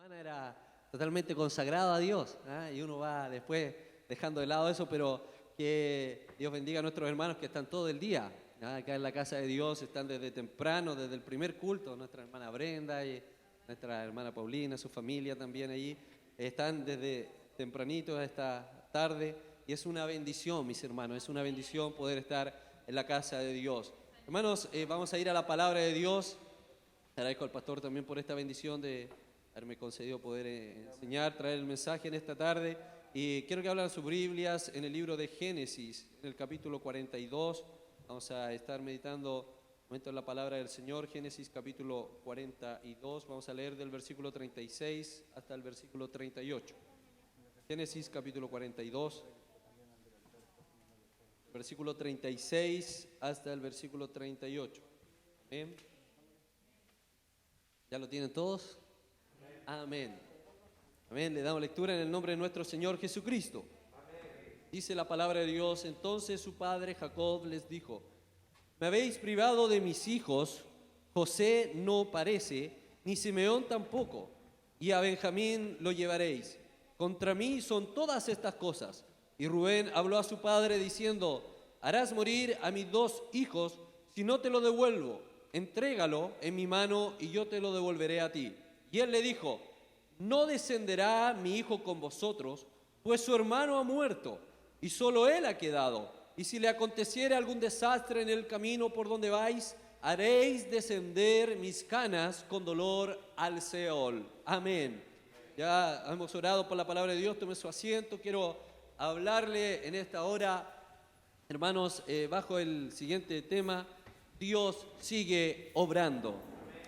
semana era totalmente consagrado a Dios, ¿ah? Y uno va después dejando de lado eso, pero que Dios bendiga a nuestros hermanos que están todo el día, ¿ah? Acá en la casa de Dios, están desde temprano, desde el primer culto, nuestra hermana Brenda y nuestra hermana Paulina, su familia también allí, están desde tempranito a esta tarde y es una bendición, mis hermanos, es una bendición poder estar en la casa de Dios. Hermanos, vamos a ir a la palabra de Dios. Agradezco al pastor también por esta bendición de haberme concedido poder enseñar, traer el mensaje en esta tarde. Y quiero que hablen sus Biblias en el libro de Génesis, en el capítulo 42. Vamos a estar meditando un momento en la palabra del Señor. Génesis capítulo 42. Vamos a leer del versículo 36 hasta el versículo 38. Génesis capítulo 42. Versículo 36 hasta el versículo 38. Amén. ¿Ya lo tienen todos? Amén. Amén. Le damos lectura en el nombre de nuestro Señor Jesucristo. Dice la palabra de Dios: entonces su padre Jacob les dijo: me habéis privado de mis hijos, José no parece, ni Simeón tampoco, y a Benjamín lo llevaréis. Contra mí son todas estas cosas. Y Rubén habló a su padre diciendo: harás morir a mis dos hijos si no te lo devuelvo. Entrégalo en mi mano y yo te lo devolveré a ti. Y él le dijo: no descenderá mi hijo con vosotros, pues su hermano ha muerto y solo él ha quedado. Y si le aconteciere algún desastre en el camino por donde vais, haréis descender mis canas con dolor al Seol. Amén. Ya hemos orado por la palabra de Dios. Tome su asiento. Quiero hablarle en esta hora, hermanos, bajo el siguiente tema: Dios sigue obrando.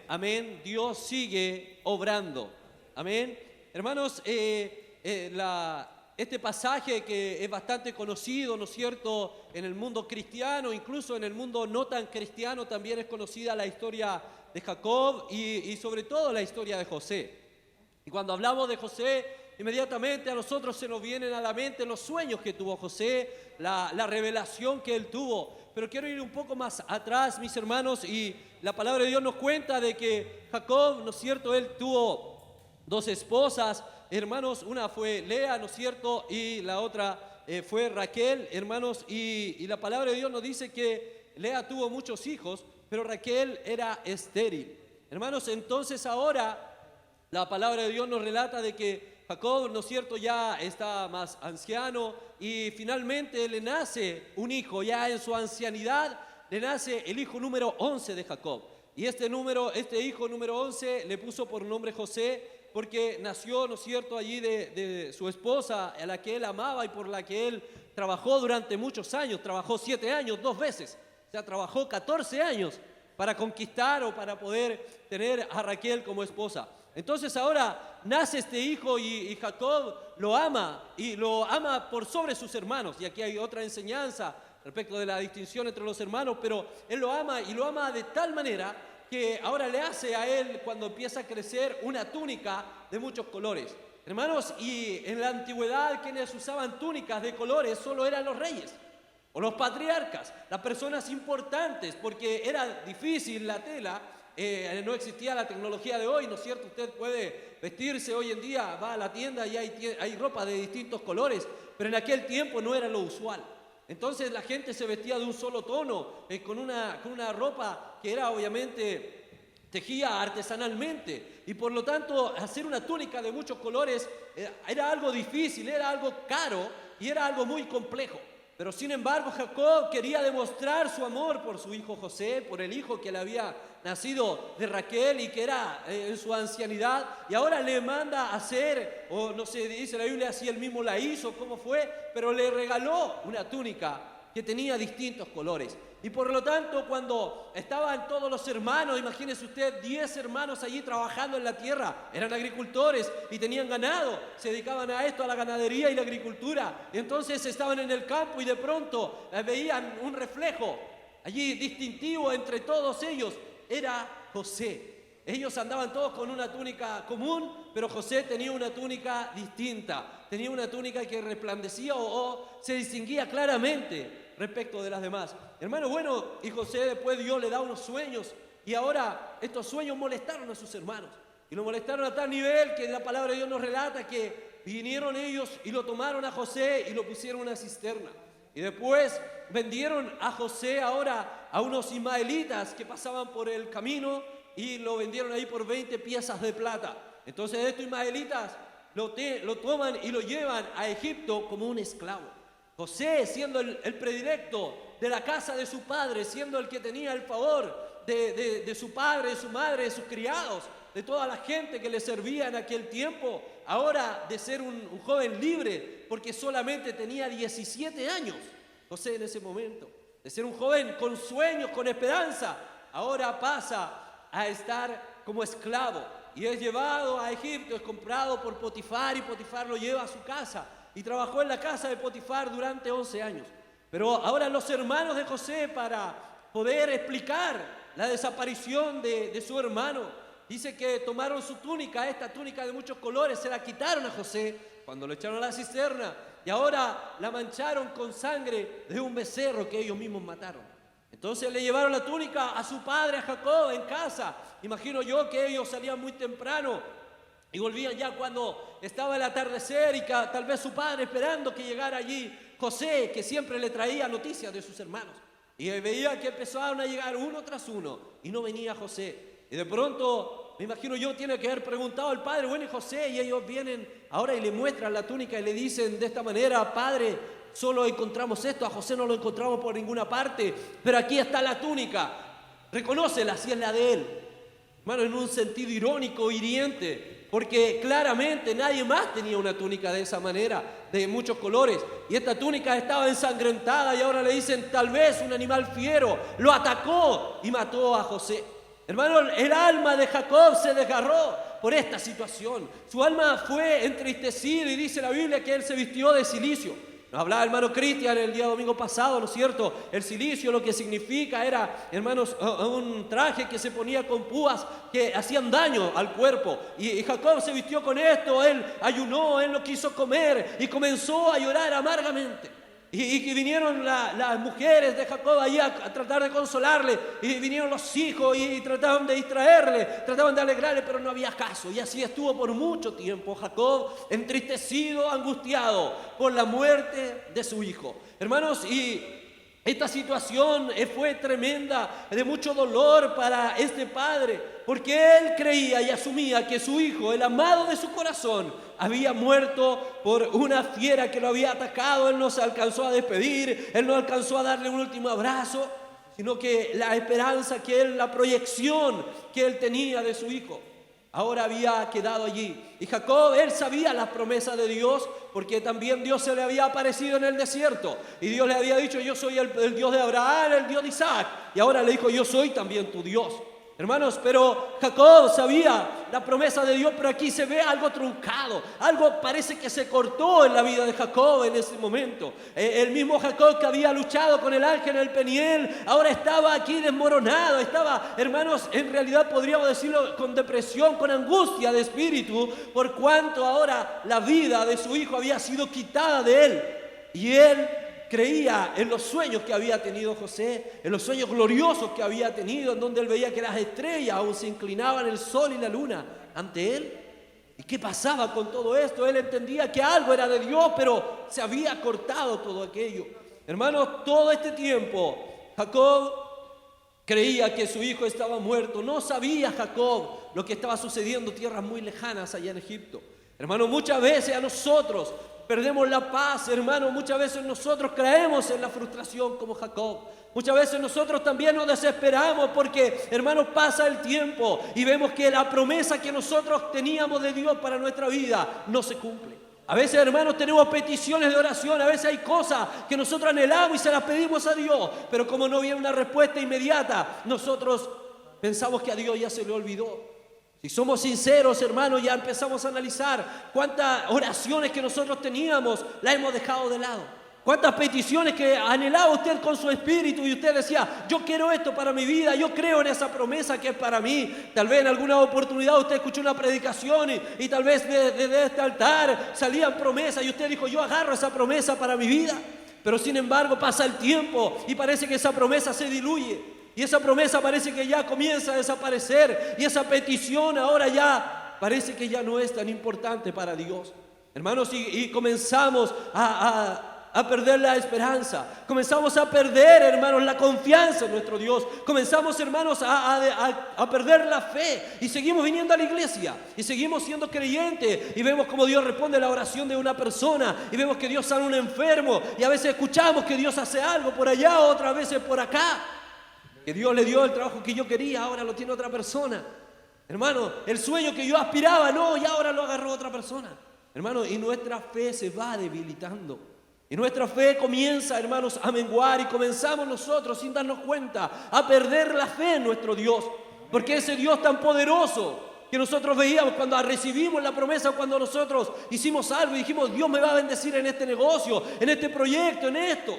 Amén. Dios sigue obrando. Amén. Hermanos, este pasaje que es bastante conocido, ¿no es cierto?, en el mundo cristiano, incluso en el mundo no tan cristiano, también es conocida la historia de Jacob y sobre todo la historia de José. Y cuando hablamos de José, inmediatamente a nosotros se nos vienen a la mente los sueños que tuvo José, la revelación que él tuvo. Pero quiero ir un poco más atrás, mis hermanos, y la palabra de Dios nos cuenta de que Jacob, ¿no es cierto?, él tuvo dos esposas, hermanos. Una fue Lea, ¿no es cierto?, y la otra fue Raquel, hermanos. Y la palabra de Dios nos dice que Lea tuvo muchos hijos, pero Raquel era estéril. Hermanos, entonces ahora la palabra de Dios nos relata de que Jacob, ¿no es cierto?, ya está más anciano y finalmente le nace un hijo. Ya en su ancianidad le nace el hijo número 11 de Jacob. Y este hijo número 11 le puso por nombre José, porque nació, ¿no es cierto?, allí de su esposa, a la que él amaba y por la que él trabajó durante muchos años. Trabajó 7 años, 2 veces. O sea, trabajó 14 años para conquistar o para poder tener a Raquel como esposa. Entonces ahora nace este hijo y Jacob lo ama, y lo ama por sobre sus hermanos. Y aquí hay otra enseñanza respecto de la distinción entre los hermanos, pero él lo ama, y lo ama de tal manera que ahora le hace a él, cuando empieza a crecer, una túnica de muchos colores. Hermanos, y en la antigüedad quienes usaban túnicas de colores solo eran los reyes o los patriarcas, las personas importantes, porque era difícil la tela. No existía la tecnología de hoy, ¿no es cierto? Usted puede vestirse hoy en día, va a la tienda y hay ropa de distintos colores, pero en aquel tiempo no era lo usual. Entonces la gente se vestía de un solo tono, con una ropa que era obviamente tejida artesanalmente, y por lo tanto hacer una túnica de muchos colores era algo difícil, era algo caro y era algo muy complejo. Pero sin embargo Jacob quería demostrar su amor por su hijo José, por el hijo que le había nacido de Raquel y que era en su ancianidad, y ahora le manda a hacer, o no sé, dice la Biblia si él mismo la hizo, cómo fue, pero le regaló una túnica que tenía distintos colores. Y por lo tanto, cuando estaban todos los hermanos, imagínese usted, 10 hermanos allí trabajando en la tierra, eran agricultores y tenían ganado, se dedicaban a esto, a la ganadería y la agricultura. Y entonces estaban en el campo y de pronto veían un reflejo allí distintivo entre todos ellos. Era José. Ellos andaban todos con una túnica común, pero José tenía una túnica distinta. Tenía una túnica que resplandecía o se distinguía claramente respecto de las demás. Hermano, bueno, y José después Dios le da unos sueños, y ahora estos sueños molestaron a sus hermanos. Y lo molestaron a tal nivel que la palabra de Dios nos relata que vinieron ellos y lo tomaron a José y lo pusieron en una cisterna. Y después vendieron a José ahora a unos ismaelitas que pasaban por el camino y lo vendieron ahí por 20 piezas de plata. Entonces estos ismaelitas lo toman y lo llevan a Egipto como un esclavo. José, siendo el predilecto de la casa de su padre, siendo el que tenía el favor de su padre, de su madre, de sus criados, de toda la gente que le servía en aquel tiempo, ahora de ser un joven libre, porque solamente tenía 17 años, José en ese momento, de ser un joven con sueños, con esperanza, ahora pasa a estar como esclavo y es llevado a Egipto, es comprado por Potifar y Potifar lo lleva a su casa y trabajó en la casa de Potifar durante 11 años. Pero ahora los hermanos de José, para poder explicar la desaparición de su hermano, dice que tomaron su túnica, esta túnica de muchos colores, se la quitaron a José cuando lo echaron a la cisterna y ahora la mancharon con sangre de un becerro que ellos mismos mataron. Entonces le llevaron la túnica a su padre, a Jacob, en casa. Imagino yo que ellos salían muy temprano y volvían ya cuando estaba el atardecer y que tal vez su padre esperando que llegara allí José, que siempre le traía noticias de sus hermanos. Y veía que empezaban a llegar uno tras uno y no venía José. Y de pronto, me imagino yo, tiene que haber preguntado al padre, bueno, y José, y ellos vienen ahora y le muestran la túnica y le dicen de esta manera, padre, solo encontramos esto, a José no lo encontramos por ninguna parte, pero aquí está la túnica, reconócela, si es la de él. Hermano, en un sentido irónico, hiriente, porque claramente nadie más tenía una túnica de esa manera, de muchos colores, y esta túnica estaba ensangrentada y ahora le dicen, tal vez un animal fiero lo atacó y mató a José. Hermano, el alma de Jacob se desgarró por esta situación. Su alma fue entristecida y dice la Biblia que él se vistió de cilicio. Nos hablaba el hermano Cristian el día domingo pasado, ¿no es cierto? El cilicio lo que significa era, hermanos, un traje que se ponía con púas que hacían daño al cuerpo. Y Jacob se vistió con esto, él ayunó, él no quiso comer y comenzó a llorar amargamente. Y vinieron las mujeres de Jacob ahí a tratar de consolarle, y vinieron los hijos y trataban de distraerle, trataban de alegrarle, pero no había caso. Y así estuvo por mucho tiempo Jacob, entristecido, angustiado por la muerte de su hijo. Hermanos, y esta situación fue tremenda, de mucho dolor para este padre, porque él creía y asumía que su hijo, el amado de su corazón, había muerto por una fiera que lo había atacado. Él no se alcanzó a despedir, él no alcanzó a darle un último abrazo, sino que la esperanza que él, la proyección que él tenía de su hijo, ahora había quedado allí. Y Jacob, él sabía las promesas de Dios, porque también Dios se le había aparecido en el desierto. Y Dios le había dicho, yo soy el Dios de Abraham, el Dios de Isaac. Y ahora le dijo, yo soy también tu Dios. Hermanos, pero Jacob sabía la promesa de Dios, pero aquí se ve algo truncado. Algo parece que se cortó en la vida de Jacob en ese momento. El mismo Jacob que había luchado con el ángel en el Peniel, ahora estaba aquí desmoronado. Estaba, hermanos, en realidad podríamos decirlo, con depresión, con angustia de espíritu, por cuanto ahora la vida de su hijo había sido quitada de él. Y él creía en los sueños que había tenido José, en los sueños gloriosos que había tenido, en donde él veía que las estrellas aún se inclinaban, el sol y la luna ante él. ¿Y qué pasaba con todo esto? Él entendía que algo era de Dios, pero se había cortado todo aquello. Hermanos, todo este tiempo Jacob creía que su hijo estaba muerto. No sabía Jacob lo que estaba sucediendo en tierras muy lejanas allá en Egipto. Hermanos, muchas veces a nosotros perdemos la paz, hermano. Muchas veces nosotros caemos en la frustración como Jacob. Muchas veces nosotros también nos desesperamos porque, hermanos, pasa el tiempo y vemos que la promesa que nosotros teníamos de Dios para nuestra vida no se cumple. A veces, hermanos, tenemos peticiones de oración, a veces hay cosas que nosotros anhelamos y se las pedimos a Dios, pero como no viene una respuesta inmediata, nosotros pensamos que a Dios ya se le olvidó. Si somos sinceros, hermanos, ya empezamos a analizar cuántas oraciones que nosotros teníamos las hemos dejado de lado. Cuántas peticiones que anhelaba usted con su espíritu y usted decía, yo quiero esto para mi vida, yo creo en esa promesa que es para mí. Tal vez en alguna oportunidad usted escuchó una predicación y tal vez desde este altar salían promesas y usted dijo, yo agarro esa promesa para mi vida. Pero sin embargo pasa el tiempo y parece que esa promesa se diluye. Y esa promesa parece que ya comienza a desaparecer. Y esa petición ahora ya parece que ya no es tan importante para Dios. Hermanos, y comenzamos a perder la esperanza. Comenzamos a perder, hermanos, la confianza en nuestro Dios. Comenzamos, hermanos, a perder la fe. Y seguimos viniendo a la iglesia. Y seguimos siendo creyentes. Y vemos cómo Dios responde a la oración de una persona. Y vemos que Dios sana a un enfermo. Y a veces escuchamos que Dios hace algo por allá, otras veces por acá. Que Dios le dio el trabajo que yo quería, ahora lo tiene otra persona. Hermano, el sueño que yo aspiraba, no, y ahora lo agarró otra persona. Hermano, y nuestra fe se va debilitando. Y nuestra fe comienza, hermanos, a menguar. Y comenzamos nosotros, sin darnos cuenta, a perder la fe en nuestro Dios. Porque ese Dios tan poderoso que nosotros veíamos cuando recibimos la promesa, cuando nosotros hicimos algo y dijimos, Dios me va a bendecir en este negocio, en este proyecto, en esto.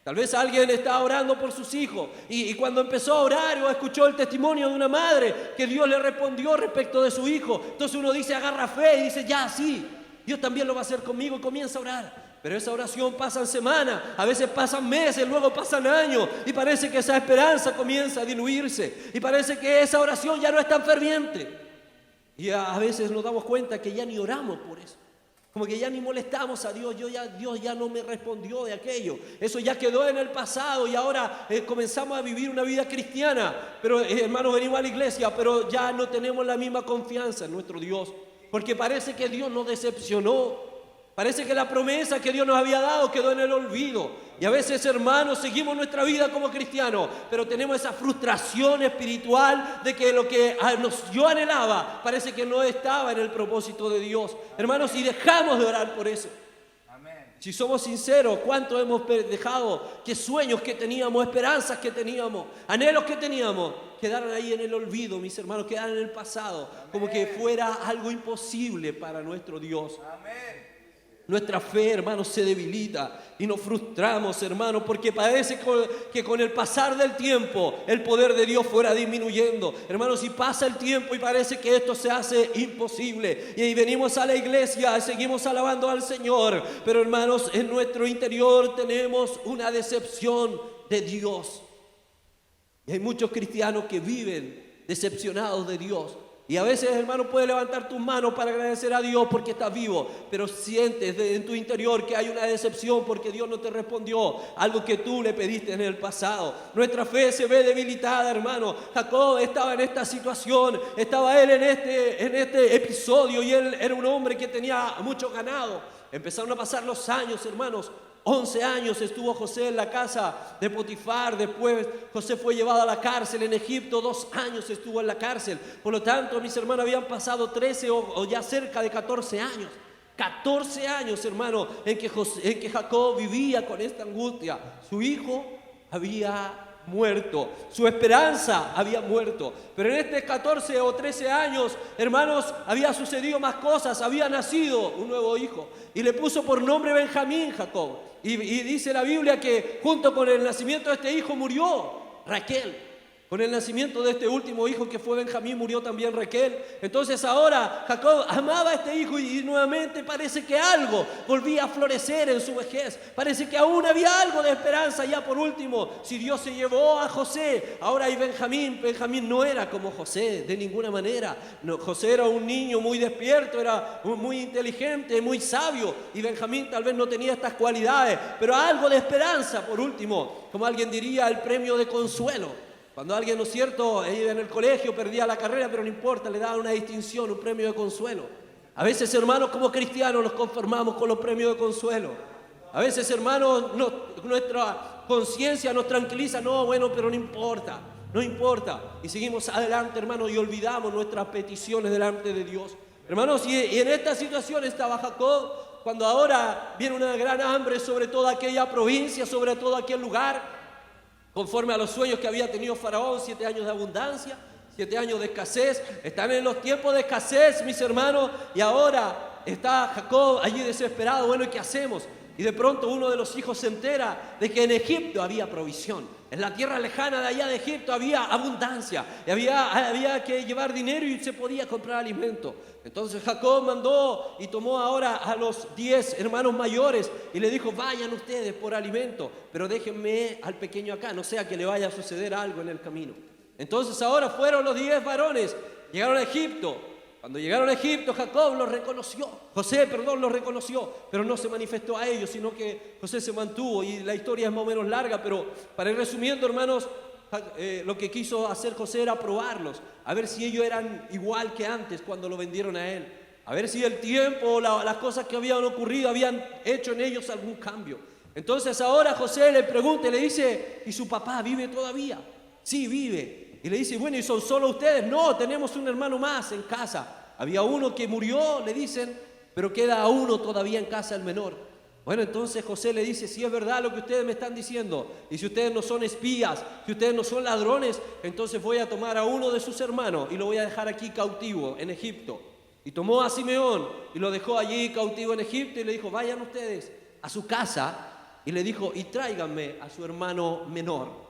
Tal vez alguien estaba orando por sus hijos y cuando empezó a orar o escuchó el testimonio de una madre que Dios le respondió respecto de su hijo, entonces uno dice, agarra fe y dice, ya, sí, Dios también lo va a hacer conmigo, y comienza a orar. Pero esa oración pasa semanas, a veces pasan meses, luego pasan años y parece que esa esperanza comienza a diluirse y parece que esa oración ya no es tan ferviente. Y a veces nos damos cuenta que ya ni oramos por eso. Como que ya ni molestamos a Dios, Dios ya no me respondió de aquello. Eso ya quedó en el pasado y ahora comenzamos a vivir una vida cristiana. Pero hermanos, venimos a la iglesia, pero ya no tenemos la misma confianza en nuestro Dios. Porque parece que Dios nos decepcionó. Parece que la promesa que Dios nos había dado quedó en el olvido. Y a veces, hermanos, seguimos nuestra vida como cristianos, pero tenemos esa frustración espiritual de que lo que yo anhelaba parece que no estaba en el propósito de Dios. Hermanos, y dejamos de orar por eso. Si somos sinceros, ¿cuánto hemos dejado que sueños que teníamos, esperanzas que teníamos, anhelos que teníamos, quedaran ahí en el olvido, mis hermanos, quedaran en el pasado, como que fuera algo imposible para nuestro Dios? Amén. Nuestra fe, hermanos, se debilita y nos frustramos, hermanos, porque parece que con el pasar del tiempo el poder de Dios fuera disminuyendo. Hermanos, y pasa el tiempo y parece que esto se hace imposible. Y ahí venimos a la iglesia y seguimos alabando al Señor. Pero, hermanos, en nuestro interior tenemos una decepción de Dios. Y hay muchos cristianos que viven decepcionados de Dios. Y a veces, hermano, puedes levantar tus manos para agradecer a Dios porque estás vivo, pero sientes en tu interior que hay una decepción porque Dios no te respondió algo que tú le pediste en el pasado. Nuestra fe se ve debilitada, hermano. Jacob estaba en esta situación, estaba él en este episodio y él era un hombre que tenía mucho ganado. Empezaron a pasar los años, hermanos. 11 años estuvo José en la casa de Potifar. Después José fue llevado a la cárcel en Egipto. 2 años estuvo en la cárcel. Por lo tanto, mis hermanos, habían pasado 13 o ya cerca de 14 años. 14 años, hermano, en que Jacob vivía con esta angustia. Su hijo había muerto, su esperanza había muerto. Pero en estos 14 o 13 años, hermanos, había sucedido más cosas. Había nacido un nuevo hijo y le puso por nombre Benjamín Jacob. Y dice la Biblia que junto con el nacimiento de este hijo murió Raquel. Con el nacimiento de este último hijo que fue Benjamín murió también Raquel. Entonces ahora Jacob amaba a este hijo y nuevamente parece que algo volvía a florecer en su vejez. Parece que aún había algo de esperanza. Ya por último, si Dios se llevó a José, ahora hay Benjamín. Benjamín no era como José de ninguna manera. No, José era un niño muy despierto, era muy inteligente, muy sabio. Y Benjamín tal vez no tenía estas cualidades, pero algo de esperanza por último. Como alguien diría, el premio de consuelo. Cuando alguien, ¿no es cierto?, iba en el colegio, perdía la carrera, pero no importa, le daban una distinción, un premio de consuelo. A veces, hermanos, como cristianos nos conformamos con los premios de consuelo. A veces, hermanos, nuestra conciencia nos tranquiliza, no, bueno, pero no importa, no importa. Y seguimos adelante, hermanos, y olvidamos nuestras peticiones delante de Dios. Hermanos, y en esta situación estaba Jacob, cuando ahora viene una gran hambre sobre toda aquella provincia, sobre todo aquel lugar. Conforme a los sueños que había tenido Faraón, 7 años de abundancia, 7 años de escasez. Están en los tiempos de escasez, mis hermanos, y ahora está Jacob allí desesperado. Bueno, ¿y qué hacemos? Y de pronto uno de los hijos se entera de que en Egipto había provisión. En la tierra lejana de allá de Egipto había abundancia. Y había que llevar dinero y se podía comprar alimento. Entonces Jacob mandó y tomó ahora a los 10 hermanos mayores y le dijo, vayan ustedes por alimento, pero déjenme al pequeño acá, no sea que le vaya a suceder algo en el camino. Entonces ahora fueron los 10 varones, llegaron a Egipto. Cuando llegaron a Egipto, Jacob los reconoció, José, perdón, los reconoció, pero no se manifestó a ellos, sino que José se mantuvo, y la historia es más o menos larga, pero para ir resumiendo, hermanos, lo que quiso hacer José era probarlos, a ver si ellos eran igual que antes cuando lo vendieron a él, a ver si el tiempo, las cosas que habían ocurrido habían hecho en ellos algún cambio. Entonces ahora José le pregunta y le dice, ¿y su papá vive todavía? Sí, vive. Y le dice, bueno, ¿y son solo ustedes? No, tenemos un hermano más en casa. Había uno que murió, le dicen, pero queda uno todavía en casa, el menor. Bueno, entonces José le dice, si es verdad lo que ustedes me están diciendo, y si ustedes no son espías, si ustedes no son ladrones, entonces voy a tomar a uno de sus hermanos y lo voy a dejar aquí cautivo en Egipto. Y tomó a Simeón y lo dejó allí cautivo en Egipto y le dijo, vayan ustedes a su casa, y le dijo, y tráiganme a su hermano menor.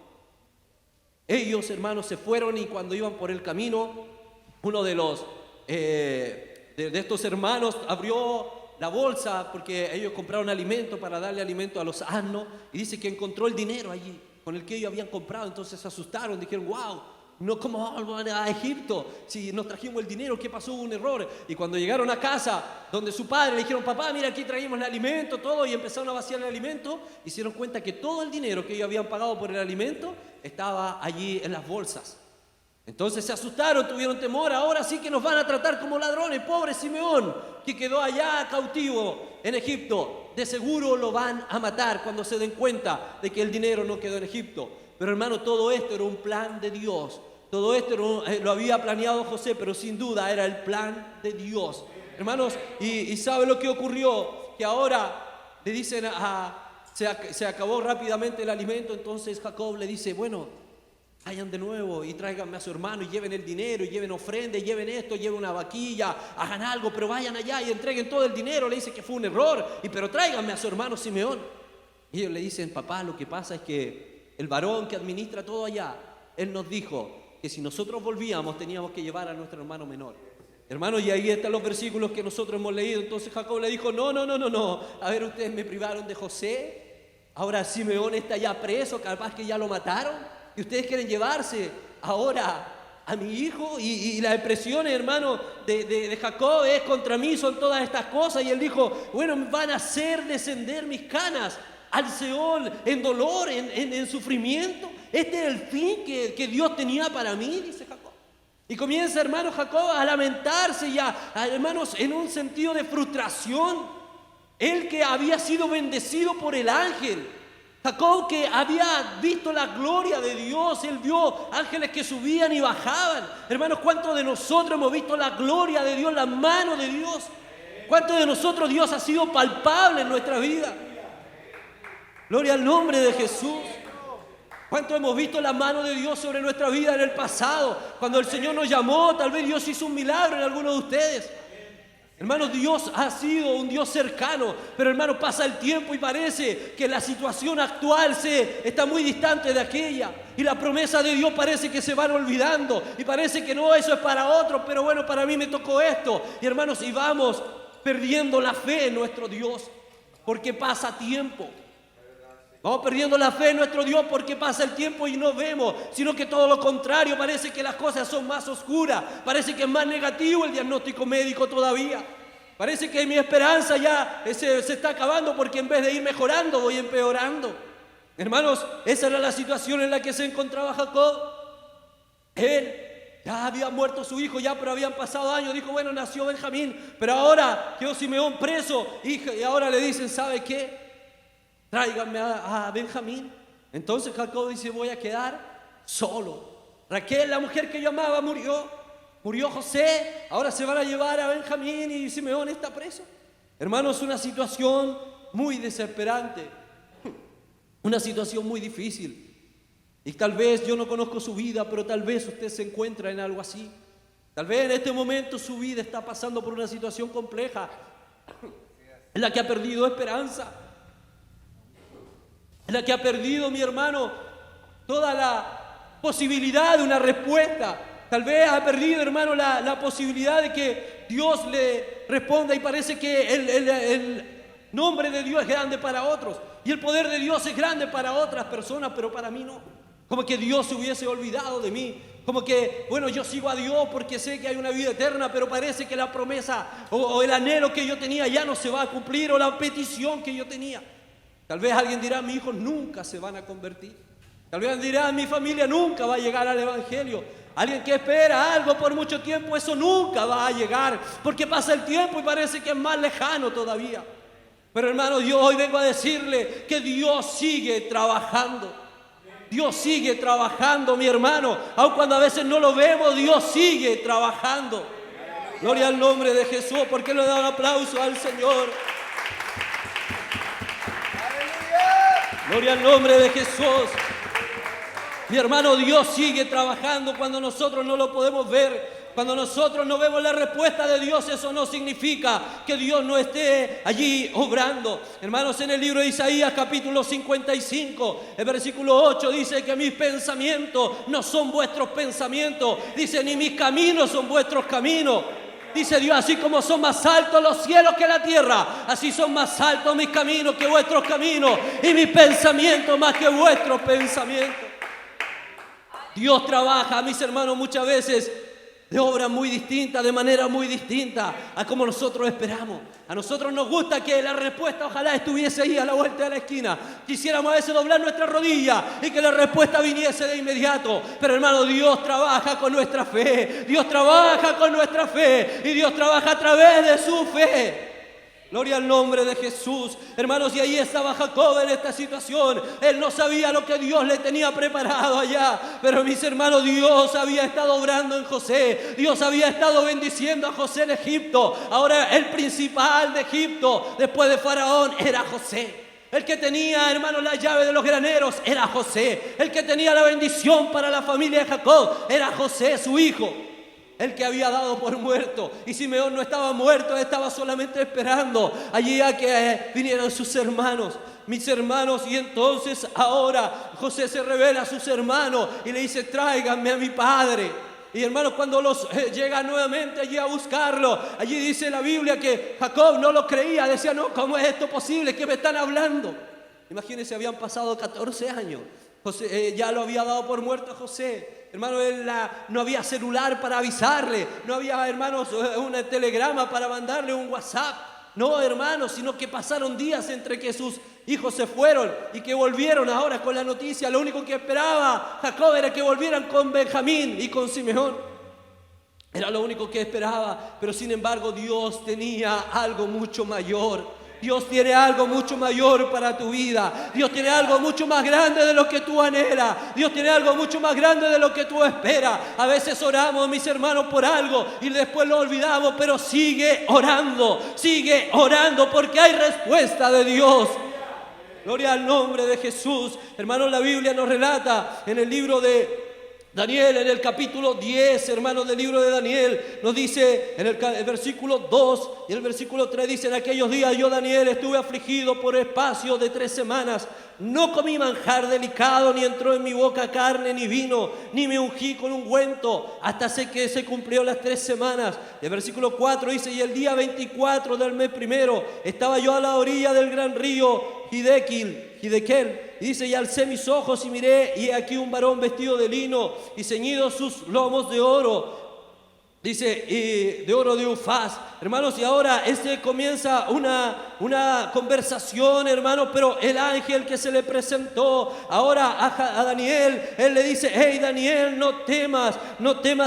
Ellos, hermanos, se fueron, y cuando iban por el camino, uno de los de estos hermanos abrió la bolsa, porque ellos compraron alimento para darle alimento a los asnos, y dice que encontró el dinero allí con el que ellos habían comprado. Entonces se asustaron, dijeron, wow, no, ¿cómo van a Egipto? Si nos trajimos el dinero, ¿qué pasó? Hubo un error. Y cuando llegaron a casa, donde su padre, le dijeron, papá, mira, aquí traímos el alimento, todo, y empezaron a vaciar el alimento, y se dieron cuenta que todo el dinero que ellos habían pagado por el alimento estaba allí en las bolsas. Entonces se asustaron, tuvieron temor, ahora sí que nos van a tratar como ladrones. Pobre Simeón, que quedó allá cautivo en Egipto, de seguro lo van a matar cuando se den cuenta de que el dinero no quedó en Egipto. Pero hermano, todo esto era un plan de Dios. Todo esto lo había planeado José, pero sin duda era el plan de Dios. Hermanos, y ¿sabe lo que ocurrió? Que ahora le dicen se acabó rápidamente el alimento. Entonces Jacob le dice, bueno, vayan de nuevo y tráiganme a su hermano y lleven el dinero y lleven ofrenda y lleven esto, lleven una vaquilla, hagan algo, pero vayan allá y entreguen todo el dinero. Le dice que fue un error, pero tráiganme a su hermano Simeón. Y ellos le dicen, papá, lo que pasa es que el varón que administra todo allá, él nos dijo que si nosotros volvíamos teníamos que llevar a nuestro hermano menor. Hermanos, y ahí están los versículos que nosotros hemos leído. Entonces Jacob le dijo, no, a ver, ustedes me privaron de José, ahora Simeón está ya preso, capaz que ya lo mataron, y ustedes quieren llevarse ahora a mi hijo. Y la expresión, hermano, de Jacob es, contra mí son todas estas cosas. Y él dijo, bueno, van a hacer descender mis canas al Seol en dolor, en sufrimiento. Este es el fin que Dios tenía para mí, dice Jacob. Y comienza, hermano, Jacob a lamentarse ya, hermanos, en un sentido de frustración. Él que había sido bendecido por el ángel, Jacob que había visto la gloria de Dios, él vio ángeles que subían y bajaban. Hermanos, ¿cuántos de nosotros hemos visto la gloria de Dios, la mano de Dios? ¿Cuántos de nosotros Dios ha sido palpable en nuestra vida? Gloria al nombre de Jesús. ¿Cuánto hemos visto la mano de Dios sobre nuestra vida en el pasado? Cuando el Señor nos llamó, tal vez Dios hizo un milagro en alguno de ustedes. Hermanos, Dios ha sido un Dios cercano, pero hermanos, pasa el tiempo y parece que la situación actual está muy distante de aquella. Y la promesa de Dios parece que se van olvidando. Y parece que no, eso es para otro, pero bueno, para mí me tocó esto. Y hermanos, y vamos perdiendo la fe en nuestro Dios, porque pasa tiempo. Vamos perdiendo la fe en nuestro Dios porque pasa el tiempo y no vemos, sino que todo lo contrario, parece que las cosas son más oscuras, parece que es más negativo el diagnóstico médico todavía. Parece que mi esperanza ya se está acabando porque en vez de ir mejorando voy empeorando. Hermanos, esa era la situación en la que se encontraba Jacob. Él ya había muerto su hijo, pero habían pasado años. Dijo, bueno, nació Benjamín, pero ahora quedó Simeón preso y ahora le dicen, ¿sabe qué? Tráiganme a Benjamín. Entonces Jacob dice, voy a quedar solo. Raquel, la mujer que yo amaba, murió José, ahora se van a llevar a Benjamín y Simeón está preso. Hermanos, una situación muy desesperante, una situación muy difícil. Y tal vez yo no conozco su vida, pero tal vez usted se encuentra en algo así. Tal vez en este momento su vida está pasando por una situación compleja, en la que ha perdido esperanza, en la que ha perdido, mi hermano, toda la posibilidad de una respuesta. Tal vez ha perdido, hermano, la posibilidad de que Dios le responda, y parece que el nombre de Dios es grande para otros y el poder de Dios es grande para otras personas, pero para mí no. Como que Dios se hubiese olvidado de mí, Como que, bueno, yo sigo a Dios porque sé que hay una vida eterna, pero parece que la promesa o el anhelo que yo tenía ya no se va a cumplir, o la petición que yo tenía. Tal vez alguien dirá, mis hijos nunca se van a convertir. Tal vez dirá, mi familia nunca va a llegar al Evangelio. Alguien que espera algo por mucho tiempo, eso nunca va a llegar, porque pasa el tiempo y parece que es más lejano todavía. Pero hermano, yo hoy vengo a decirle que Dios sigue trabajando. Dios sigue trabajando, mi hermano. Aun cuando a veces no lo vemos, Dios sigue trabajando. Gloria al nombre de Jesús. ¿Por qué no le da un aplauso al Señor? Gloria al nombre de Jesús. Mi hermano, Dios sigue trabajando cuando nosotros no lo podemos ver. Cuando nosotros no vemos la respuesta de Dios, eso no significa que Dios no esté allí obrando. Hermanos, en el libro de Isaías, capítulo 55, el versículo 8 dice que mis pensamientos no son vuestros pensamientos. Dice, ni mis caminos son vuestros caminos. Dice Dios, así como son más altos los cielos que la tierra, así son más altos mis caminos que vuestros caminos, y mis pensamientos más que vuestros pensamientos. Dios trabaja, mis hermanos, muchas veces de obra muy distinta, de manera muy distinta a como nosotros esperamos. A nosotros nos gusta que la respuesta ojalá estuviese ahí a la vuelta de la esquina. Quisiéramos a veces doblar nuestra rodilla y que la respuesta viniese de inmediato. Pero hermano, Dios trabaja con nuestra fe. Dios trabaja con nuestra fe. Y Dios trabaja a través de su fe. Gloria al nombre de Jesús. Hermanos, y ahí estaba Jacob en esta situación. Él no sabía lo que Dios le tenía preparado allá. Pero mis hermanos, Dios había estado obrando en José. Dios había estado bendiciendo a José en Egipto. Ahora el principal de Egipto, después de Faraón, era José. El que tenía, hermanos, la llave de los graneros era José. El que tenía la bendición para la familia de Jacob era José, su hijo. El que había dado por muerto. Y Simeón no estaba muerto, estaba solamente esperando allí a que vinieran sus hermanos, mis hermanos. Y entonces ahora José se revela a sus hermanos y le dice, tráiganme a mi padre. Y hermanos, cuando los llega nuevamente allí a buscarlo, allí dice la Biblia que Jacob no lo creía. Decía, no, ¿cómo es esto posible? ¿Qué me están hablando? Imagínense, habían pasado 14 años. José, ya lo había dado por muerto a José. Hermano, no había celular para avisarle. No había, hermanos, un telegrama para mandarle un WhatsApp. No, hermanos, sino que pasaron días entre que sus hijos se fueron y que volvieron ahora con la noticia. Lo único que esperaba Jacob era que volvieran con Benjamín y con Simeón. Era lo único que esperaba. Pero sin embargo, Dios tenía algo mucho mayor. Dios tiene algo mucho mayor para tu vida. Dios tiene algo mucho más grande de lo que tú anhelas. Dios tiene algo mucho más grande de lo que tú esperas. A veces oramos, mis hermanos, por algo y después lo olvidamos, pero sigue orando porque hay respuesta de Dios. Gloria al nombre de Jesús. Hermanos, la Biblia nos relata en el libro de Daniel, en el capítulo 10, hermanos, del libro de Daniel, nos dice en el versículo 2 y el versículo 3, dice, en aquellos días yo, Daniel, estuve afligido por espacio de 3 semanas. No comí manjar delicado, ni entró en mi boca carne ni vino, ni me ungí con ungüento, hasta que se cumplió las 3 semanas. El versículo 4 dice, y el día 24 del mes primero, estaba yo a la orilla del gran río Hidekel. Y dice, y alcé mis ojos y miré, y aquí un varón vestido de lino y ceñidos sus lomos de oro. Dice, y de oro de Ufaz. Hermanos, y ahora comienza una conversación, hermanos, pero el ángel que se le presentó ahora a Daniel, él le dice, hey Daniel, no temas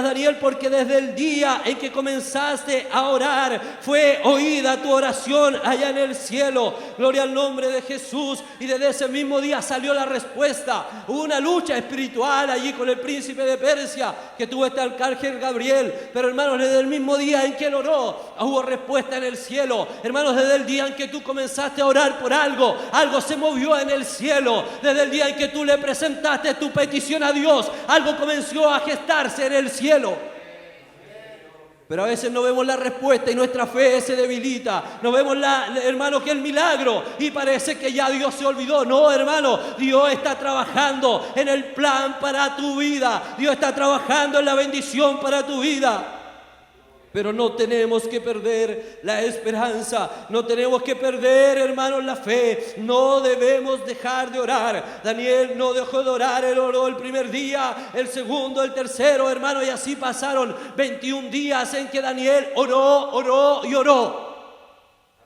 Daniel, porque desde el día en que comenzaste a orar, fue oída tu oración allá en el cielo. Gloria al nombre de Jesús. Y desde ese mismo día salió la respuesta. Hubo una lucha espiritual allí con el príncipe de Persia, que tuvo este arcángel Gabriel. Pero hermanos, desde el mismo día en que él oró, hubo respuesta en el cielo. Hermanos, desde el día en que tú comenzaste a orar por algo se movió en el cielo. Desde el día en que tú le presentaste tu petición a Dios, algo comenzó a gestarse en el cielo. Pero a veces no vemos la respuesta y nuestra fe se debilita. No vemos, hermano, que el milagro y parece que ya Dios se olvidó. No, hermano, Dios está trabajando en el plan para tu vida. Dios está trabajando en la bendición para tu vida. Pero no tenemos que perder la esperanza, no tenemos que perder, hermanos, la fe, no debemos dejar de orar. Daniel no dejó de orar, él oró el primer día, el segundo, el tercero, hermanos, y así pasaron 21 días en que Daniel oró y oró.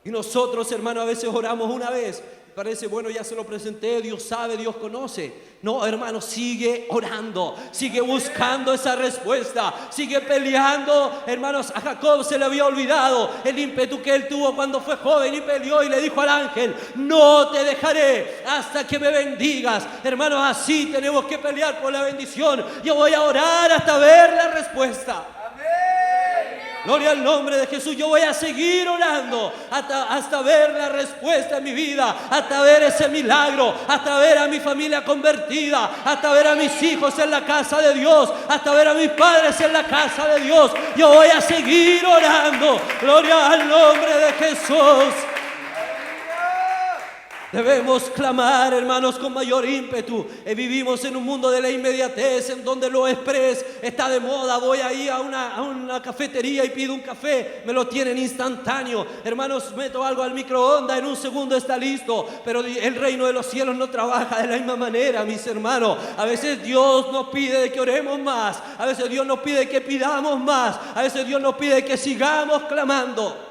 Y nosotros, hermanos, a veces oramos una vez, parece, bueno, ya se lo presenté, Dios sabe, Dios conoce. No, hermano, sigue orando, sigue buscando esa respuesta, sigue peleando. Hermanos, a Jacob se le había olvidado el ímpetu que él tuvo cuando fue joven y peleó y le dijo al ángel: no te dejaré hasta que me bendigas. Hermanos, así tenemos que pelear por la bendición. Yo voy a orar hasta ver la respuesta. Gloria al nombre de Jesús. Yo voy a seguir orando hasta ver la respuesta en mi vida, hasta ver ese milagro, hasta ver a mi familia convertida, hasta ver a mis hijos en la casa de Dios, hasta ver a mis padres en la casa de Dios. Yo voy a seguir orando. Gloria al nombre de Jesús. Debemos clamar, hermanos, con mayor ímpetu. Vivimos en un mundo de la inmediatez, en donde lo express está de moda. Voy ahí a una cafetería y pido un café, me lo tienen instantáneo. Hermanos, meto algo al microondas, en un segundo está listo. Pero el reino de los cielos no trabaja de la misma manera, mis hermanos. A veces Dios nos pide que oremos más, a veces Dios nos pide que pidamos más, a veces Dios nos pide que sigamos clamando.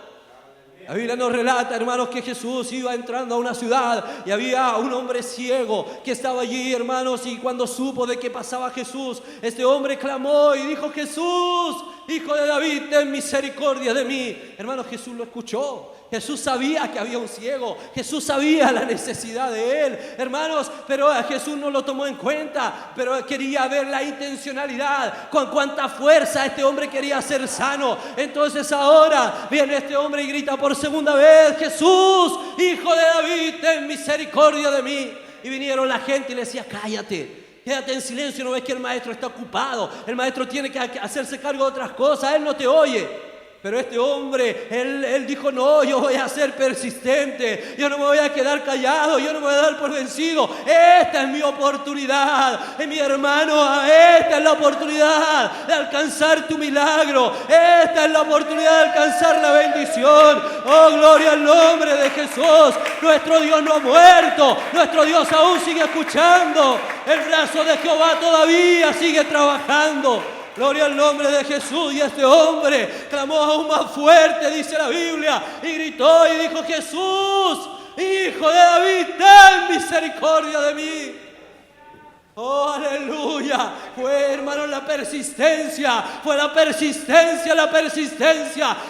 La Biblia nos relata, hermanos, que Jesús iba entrando a una ciudad y había un hombre ciego que estaba allí, hermanos, y cuando supo de que pasaba Jesús, este hombre clamó y dijo: Jesús, Hijo de David, ten misericordia de mí. Hermanos, Jesús lo escuchó. Jesús sabía que había un ciego, Jesús sabía la necesidad de él, hermanos, pero Jesús no lo tomó en cuenta, pero quería ver la intencionalidad, con cuánta fuerza este hombre quería ser sano. Entonces ahora viene este hombre y grita por segunda vez: Jesús, Hijo de David, ten misericordia de mí. Y vinieron la gente y le decía: cállate, quédate en silencio, ¿no ves que el maestro está ocupado? El maestro tiene que hacerse cargo de otras cosas, él no te oye. Pero este hombre, él dijo: no, yo voy a ser persistente, yo no me voy a quedar callado, yo no me voy a dar por vencido. Esta es mi oportunidad, mi hermano, esta es la oportunidad de alcanzar tu milagro, esta es la oportunidad de alcanzar la bendición. Oh, gloria al nombre de Jesús. Nuestro Dios no ha muerto, nuestro Dios aún sigue escuchando, el brazo de Jehová todavía sigue trabajando. Gloria al nombre de Jesús. Y este hombre clamó aún más fuerte, dice la Biblia, y gritó y dijo: Jesús, Hijo de David, ten misericordia de mí. Oh, aleluya. Fue, hermano, la persistencia, fue la persistencia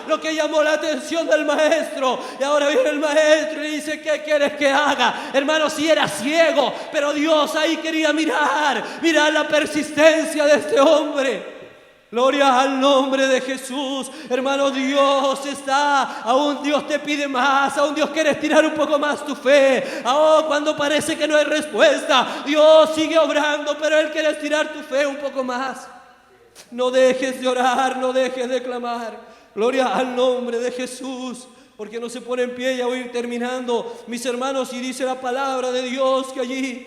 lo que llamó la atención del maestro. Y ahora viene el maestro y dice: ¿qué quieres que haga? Hermano, si era ciego, pero Dios ahí quería mirar la persistencia de este hombre. Gloria al nombre de Jesús. Hermano, Dios está, aún Dios te pide más, aún Dios quiere estirar un poco más tu fe. Aún cuando parece que no hay respuesta, Dios sigue obrando, pero Él quiere estirar tu fe un poco más. No dejes de orar, no dejes de clamar. Gloria al nombre de Jesús. Porque no se pone en pie, ya voy a ir terminando, mis hermanos, y dice la palabra de Dios que allí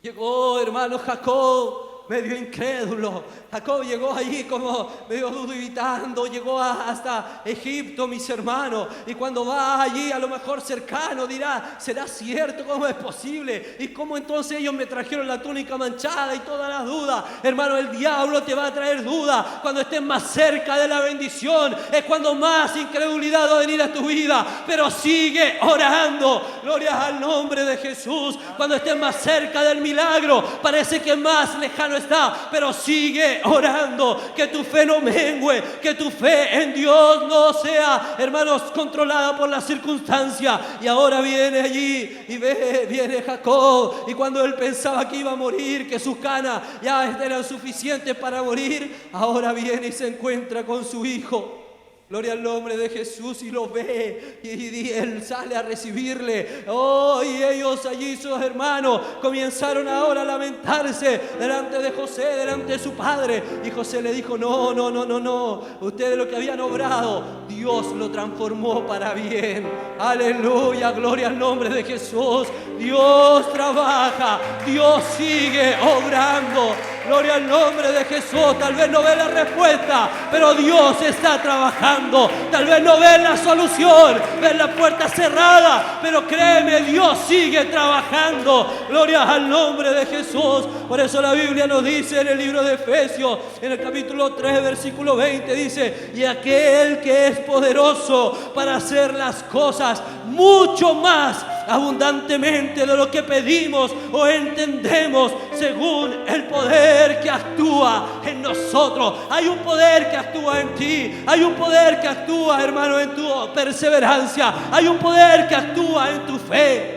llegó, hermano, Jacob, medio incrédulo. Jacob llegó allí como medio duditando, llegó hasta Egipto, mis hermanos, y cuando va allí a lo mejor cercano dirá: ¿será cierto? ¿Cómo es posible? ¿Y cómo entonces ellos me trajeron la túnica manchada? Y todas las dudas. Hermano, el diablo te va a traer dudas cuando estés más cerca de la bendición. Es cuando más incredulidad va a venir a tu vida, pero sigue orando. Gloria al nombre de Jesús. Cuando estés más cerca del milagro, parece que más lejano está, pero sigue orando, que tu fe no mengue, que tu fe en Dios no sea, hermanos, controlada por las circunstancias. Y ahora viene allí y viene Jacob, y cuando él pensaba que iba a morir, que sus canas ya eran suficientes para morir, ahora viene y se encuentra con su hijo. Gloria al nombre de Jesús, y lo ve y él sale a recibirle. Oh, y ellos allí, sus hermanos, comenzaron ahora a lamentarse delante de José, delante de su padre. Y José le dijo: no, ustedes lo que habían obrado, Dios lo transformó para bien. Aleluya, gloria al nombre de Jesús. Dios trabaja, Dios sigue obrando. Gloria al nombre de Jesús. Tal vez no ves la respuesta, pero Dios está trabajando. Tal vez no ves la solución, ves la puerta cerrada, pero créeme, Dios sigue trabajando. Gloria al nombre de Jesús. Por eso la Biblia nos dice en el libro de Efesios, en el capítulo 3, versículo 20, dice: y aquel que es poderoso para hacer las cosas mucho más abundantemente de lo que pedimos o entendemos, según el poder que actúa en nosotros. Hay un poder que actúa en ti. Hay un poder que actúa, hermano, en tu perseverancia. Hay un poder que actúa en tu fe.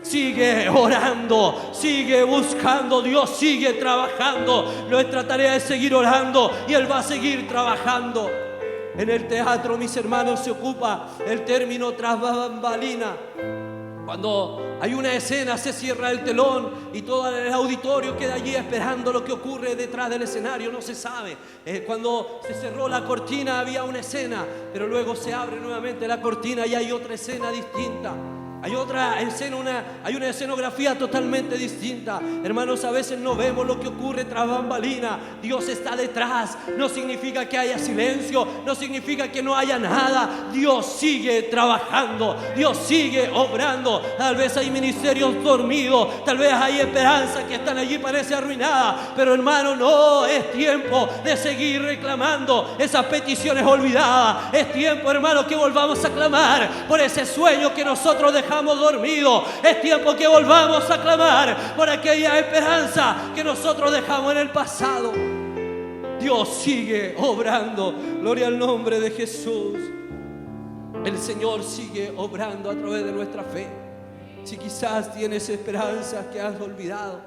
Sigue orando, sigue buscando. Dios sigue trabajando. Nuestra tarea es seguir orando y Él va a seguir trabajando. En el teatro, mis hermanos, se ocupa el término tras bambalina. Cuando hay una escena, se cierra el telón y todo el auditorio queda allí esperando lo que ocurre detrás del escenario. No se sabe. Cuando se cerró la cortina había una escena, pero luego se abre nuevamente la cortina y hay otra escena distinta. Hay otra escena, hay una escenografía totalmente distinta. Hermanos, a veces no vemos lo que ocurre tras bambalina. Dios está detrás. No significa que haya silencio, no significa que no haya nada. Dios sigue trabajando, Dios sigue obrando. Tal vez hay ministerios dormidos, tal vez hay esperanzas que están allí, parece arruinada. Pero hermano, no, es tiempo de seguir reclamando esas peticiones olvidadas. Es tiempo, hermano, que volvamos a clamar por ese sueño que nosotros dejamos dormido. Es tiempo que volvamos a clamar por aquella esperanza que nosotros dejamos en el pasado. Dios sigue obrando. Gloria al nombre de Jesús. El Señor sigue obrando a través de nuestra fe. Si quizás tienes esperanzas que has olvidado,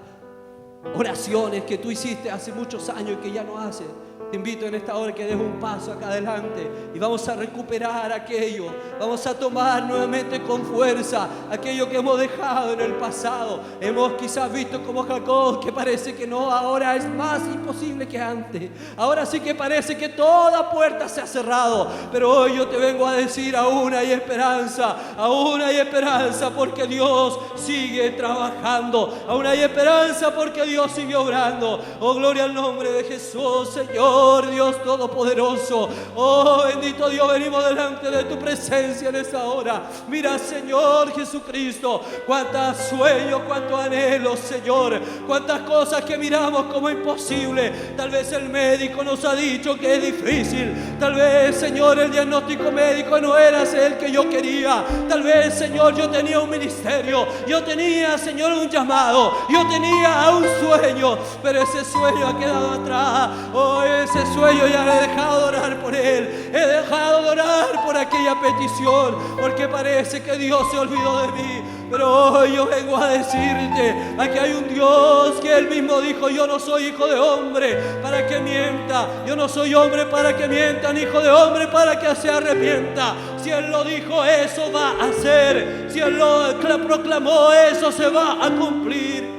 oraciones que tú hiciste hace muchos años y que ya no haces, te invito en esta hora que des un paso acá adelante y vamos a recuperar aquello. Vamos a tomar nuevamente con fuerza aquello que hemos dejado en el pasado. Hemos quizás visto como Jacob, que parece que no, ahora es más imposible que antes. Ahora sí que parece que toda puerta se ha cerrado. Pero hoy yo te vengo a decir, aún hay esperanza. Aún hay esperanza porque Dios sigue trabajando. Aún hay esperanza porque Dios sigue obrando. Oh, gloria al nombre de Jesús, Señor. Dios Todopoderoso, oh bendito Dios, venimos delante de tu presencia en esta hora. Mira, Señor Jesucristo, cuántos sueños, cuántos anhelos, Señor, cuántas cosas que miramos como imposible. Tal vez el médico nos ha dicho que es difícil. Tal vez, Señor, el diagnóstico médico no era el que yo quería. Tal vez, Señor, yo tenía un ministerio, yo tenía, Señor, un llamado, yo tenía un sueño, pero ese sueño ha quedado atrás. Oh, ese sueño ya he dejado de orar por él. He dejado de orar por aquella petición porque parece que Dios se olvidó de mí. Pero hoy yo vengo a decirte, aquí hay un Dios que Él mismo dijo: yo no soy hijo de hombre para que mienta, yo no soy hombre para que mienta, ni hijo de hombre para que se arrepienta. Si Él lo dijo, eso va a ser. Si Él lo proclamó, eso se va a cumplir.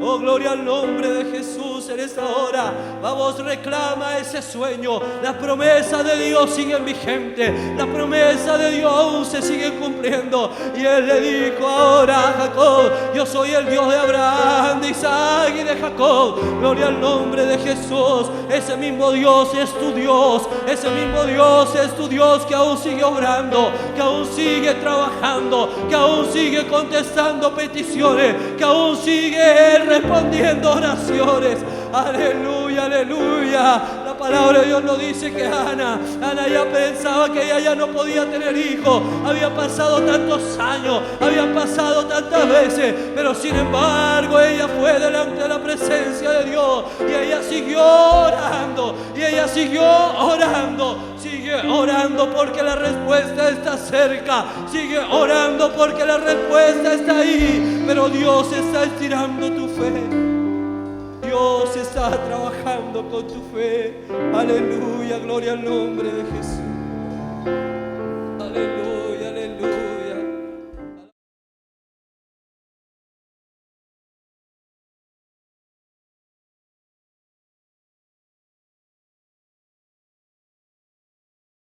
Oh, gloria al nombre de Jesús en esta hora. Vamos, reclama ese sueño. Las promesas de Dios siguen vigentes. Las promesas de Dios aún se siguen cumpliendo. Y Él le dijo ahora a Jacob: yo soy el Dios de Abraham, de Isaac y de Jacob. Gloria al nombre de Jesús. Ese mismo Dios es tu Dios. Ese mismo Dios es tu Dios que aún sigue obrando, que aún sigue trabajando, que aún sigue contestando peticiones, que aún sigue respondiendo oraciones. Aleluya, aleluya. La palabra de Dios nos dice que Ana ya pensaba que ella ya no podía tener hijos. Había pasado tantos años, había pasado tantas veces, pero sin embargo ella fue delante de la presencia de Dios y ella siguió orando, y ella siguió orando. Sigue orando porque la respuesta está cerca. Sigue orando porque la respuesta está ahí. Pero Dios está estirando tu fe. Dios está trabajando con tu fe. Aleluya, gloria al nombre de Jesús. Aleluya.